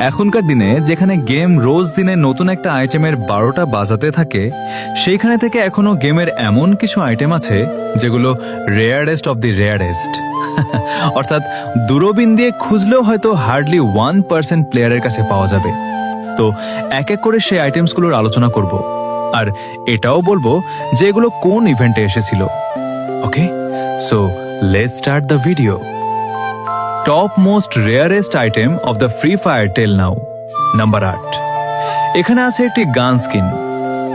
এখনকার দিনে যেখানে গেম রোজ দিনে নতুন একটা আইটেমের 12টা বাজাতে থাকে, সেইখানে থেকে এখনো গেমের এমন কিছু আইটেম আছে যেগুলো রেয়ারেস্ট অব দি রেয়ারেস্ট। অর্থাৎ দূরবীন দিয়ে খুঁজলেও হয়তো হার্ডলি 1% প্লেয়ারের কাছে পাওয়া যাবে। তো এক এক করে সেই আইটেমসগুলোর আলোচনা করব, আর এটাও বলবো যে এগুলো কোন ইভেন্টে এসেছিল। Okay, so let's start the video. Top most rarest item of the free fire till now. Number 8, এখানে আছে একটি গান স্কিন।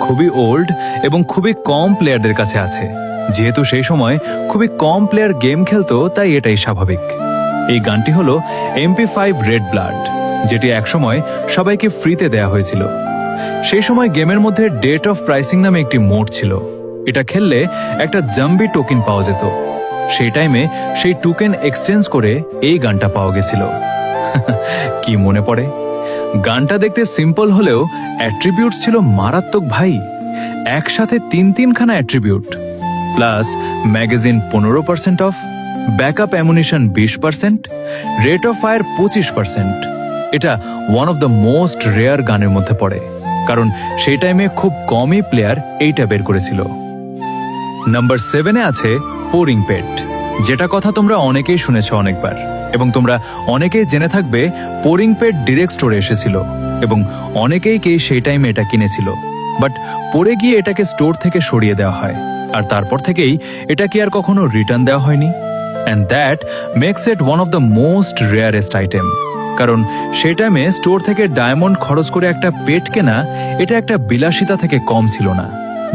খুবই ওল্ড এবং খুবই কম প্লেয়ারদের কাছে আছে। যেহেতু সেই সময় খুবই কম প্লেয়ার গেম খেলতো, তাই এটাই স্বাভাবিক। এই গানটি হলো MP5 রেড ব্লাড, যেটি একসময় সবাইকে ফ্রিতে দেয়া হয়েছিল। সেই সময় গেমের মধ্যে ডেট অফ প্রাইসিং নামে একটি মোড ছিল। এটা খেললে একটা জাম্বি টোকেন পাওয়া যেত। সেই টাইমে সেই টোকেন এক্সচেঞ্জ করে এই গানটা পাওয়া গেছিল। কি মনে পড়ে? গানটা দেখতে সিম্পল হলেও অ্যাট্রিবিউট ছিল মারাত্মক ভাই। একসাথে 3খানা attribute, plus magazine 15% off, backup ammunition 20%, rate of fire 25%। এটা one of the most rare গানের মধ্যে পড়ে, কারণ সেই টাইমে খুব কমই প্লেয়ার এইটা বের করেছিল। নাম্বার 7-এ আছে পোরিং পেট, যেটা কথা তোমরা অনেকেই শুনেছ অনেকবার, এবং তোমরা অনেকেই জেনে থাকবে পোরিং পেট ডিরেক্ট স্টোরে এসেছিল এবং অনেকেই সেই টাইমে এটা কিনেছিল। বাট পরে গিয়ে এটাকে স্টোর থেকে সরিয়ে দেওয়া হয়, আর তারপর থেকেই এটা কি আর কখনো রিটার্ন দেওয়া হয়নি। And that makes it one of the most rarest item, কারণ সেই টাইমে স্টোর থেকে ডায়মন্ড খরচ করে একটা পেট কেনা, এটা একটা বিলাসিতা থেকে কম ছিল না।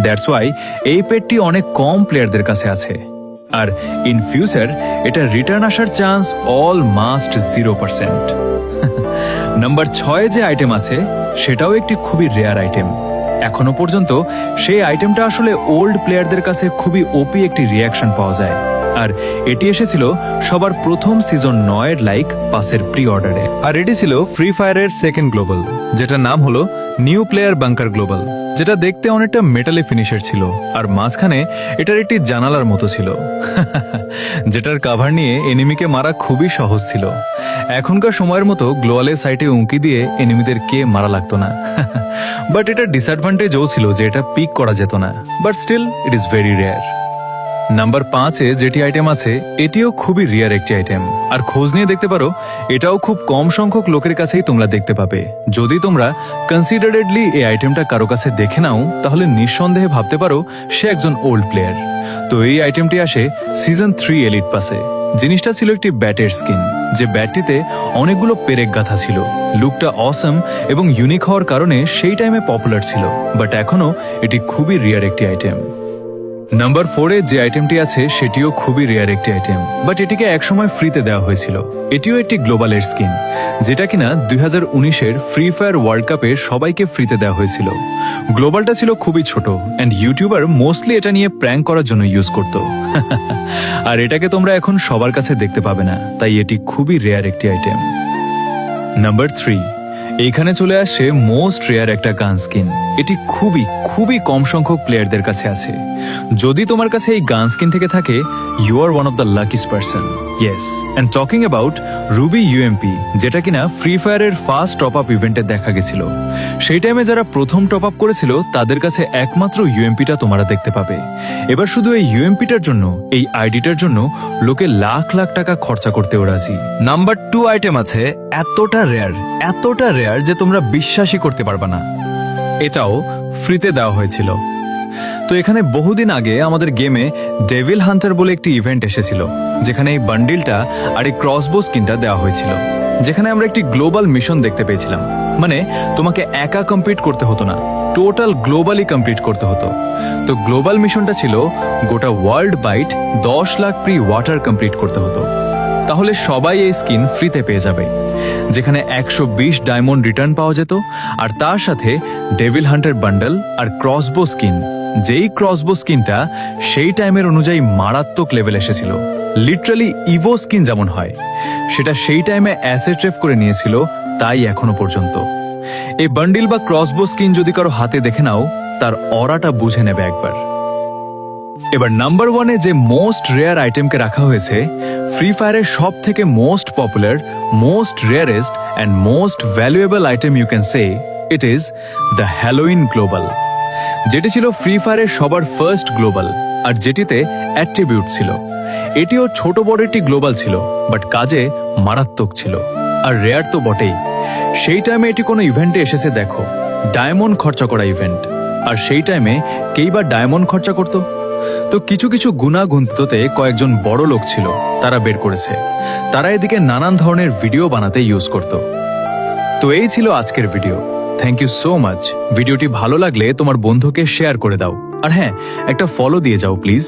দ্যাটস ওয়াই এই পেটটি অনেক কম প্লেয়ারদের কাছে আছে, আর ইন ফিউচার এটা রিটার্ন আসার চান্স অলমাস্ট 0%। নাম্বার 6-এ যে আইটেম আছে সেটাও একটি খুবই রেয়ার আইটেম। এখনো পর্যন্ত সেই আইটেমটা আসলে ওল্ড প্লেয়ারদের কাছে খুবই ওপি একটি রিয়াকশন পাওয়া যায়, আর এটি এসেছিল সবার প্রথম সিজন 9-এর লাইক পাসের প্রি অর্ডারে। আর এটি ছিল ফ্রি ফায়ারের সেকেন্ড গ্লোবাল, যেটার নাম হলো নিউ প্লেয়ার বাঙ্কার গ্লোবাল, যেটা দেখতে অনেকটা মেটালি ফিনিশের ছিল, আর মাঝখানে এটার একটি জানালার মতো ছিল, যেটার কাভার নিয়ে এনিমিকে মারা খুবই সহজ ছিল। এখনকার সময়ের মতো গ্লোয়ালের সাইটে উঁকি দিয়ে এনিমিদের কে মারা লাগতো না। বাট এটার ডিসঅ্যাডভান্টেজও ছিল যে এটা পিক করা যেত না, but still it is very rare. Number 5-এ যেটি আইটেম আছে এটিও খুবই রেয়ার একটি আইটেম, আর খোঁজ নিয়ে দেখতে পারো এটাও খুব কম সংখ্যক লোকের কাছেই তোমরা দেখতে পাবে। যদি তোমরা কনসিডারেডলি এই আইটেমটা কারো কাছে দেখে নাও, তাহলে নিঃসন্দেহে ভাবতে পারো সে একজন ওল্ড প্লেয়ার। তো এই আইটেমটি আসে সিজন 3 এলিট পাসে। জিনিসটা ছিল একটি ব্যাটের স্কিন, যে ব্যাটটিতে অনেকগুলো পেরেক গাঁথা ছিল। লুকটা অসম এবং ইউনিক হওয়ার কারণে সেই টাইমে পপুলার ছিল, বাট এখনো এটি খুবই রেয়ার একটি আইটেম। নাম্বার 4-এ যে আইটেমটি আছে সেটিও খুবই রেয়ার একটি আইটেম, বাট এটিকে একসময় ফ্রিতে দেওয়া হয়েছিল। এটিও একটি গ্লোবালের স্কিন, যেটা কিনা 2019-এর ফ্রি ফায়ার ওয়ার্ল্ড কাপে সবাইকে ফ্রিতে দেওয়া হয়েছিল। গ্লোবালটা ছিল খুবই ছোট, অ্যান্ড ইউটিউবার মোস্টলি এটা নিয়ে প্র্যাঙ্ক করার জন্য ইউজ করত। আর এটাকে তোমরা এখন সবার কাছে দেখতে পাবে না, তাই এটি খুবই রেয়ার একটি আইটেম। নাম্বার 3, এইখানে চলে আসে মোস্ট রেয়ার একটা গান স্কিন। এটি খুবই খুবই কম সংখ্যক প্লেয়ারদের কাছে আছে। যদি তোমার কাছে এই গান স্কিন থেকে থাকে, you are one of the luckiest person. Yes, and talking about ruby UMP, যেটা কিনা ফ্রি ফায়ারের ফার্স্ট টপ আপ ইভেন্টে দেখা গেছিল। সেই টাইমে যারা প্রথম টপ আপ করেছিল তাদের কাছে একমাত্র ইউএমপিটা তোমরা দেখতে পাবে। এবার শুধু এই ইউএমপিটার জন্য, এই আইডিটার জন্য লোকে লাখ লাখ টাকা খরচা করতেও রাজি। নাম্বার 2 আইটেম আছে এতটা রেয়ার যে তোমরা বিশ্বাসই করতে পারবে না। এটাও ফ্রিতে দেওয়া হয়েছিল। তো এখানে বহুদিন আগে আমাদের গেমে ডেভিল হান্টার বলে একটি ইভেন্ট এসেছিল, যেখানে এই বান্ডিলটা আর এই ক্রসবো স্কিনটা দেওয়া হয়েছিল, যেখানে আমরা একটি গ্লোবাল মিশন দেখতে পেয়েছিলাম। মানে তোমাকে একা কমপ্লিট করতে হতো না, টোটাল গ্লোবালি কমপ্লিট করতে হতো। তো গ্লোবাল মিশনটা ছিল গোটা ওয়ার্ল্ড বাইট 10 লাখ প্রি ওয়াটার কমপ্লিট করতে হতো। তাহলে সবাই এই স্কিন ফ্রিতে পেয়ে যাবে, যেখানে 120 ডায়মন্ড রিটার্ন পাওয়া যেত, আর তার সাথে ডেভিল হান্টার বান্ডেল আর ক্রসবো স্কিন, যেই ক্রসবো স্কিনটা সেই টাইমের অনুযায়ী মারাত্মক লেভেল এসেছিল। লিটারালি ইভো স্কিন যেমন হয়, সেটা সেই টাইমে অ্যাসেট রেফ করে নিয়েছিল, তাই এখনো পর্যন্ত। এই বান্ডিল বা ক্রসবো স্কিন যদি কারো হাতে দেখে নাও, তার অরাটা বুঝে নেবে একবার। এবার নাম্বার ওয়ানে যে মোস্ট রেয়ার আইটেমকে রাখা হয়েছে ফ্রি ফায়ারের সব থেকে most popular, most rarest and most valuable item you can say it is the Halloween global, যেটি ছিল ফ্রি ফায়ারের সবার ফার্স্ট গ্লোবাল আর যেটিতে অ্যাট্রিবিউট ছিল। এটিও ছোট বড় একটি গ্লোবাল ছিল, বাট কাজে মারাত্মক ছিল আর রেয়ার তো বটেই। সেই টাইমে এটি কোনো ইভেন্টে এসেছে দেখো, ডায়মন্ড খরচা করা ইভেন্ট, আর সেই টাইমে কেই বা ডায়মন্ড খরচা করত? তো কিছু কিছু গুণাগুন্ততে কয়েকজন বড় লোক ছিল, তারা বের করেছে। তারা এদিকে নানান ধরনের ভিডিও বানাতে ইউজ করত। তো এই ছিল আজকের video. Thank you so much. ভিডিওটি ভালো লাগলে তোমার বন্ধুকে শেয়ার করে দাও, আর হ্যাঁ, একটা ফলো দিয়ে যাও প্লিজ।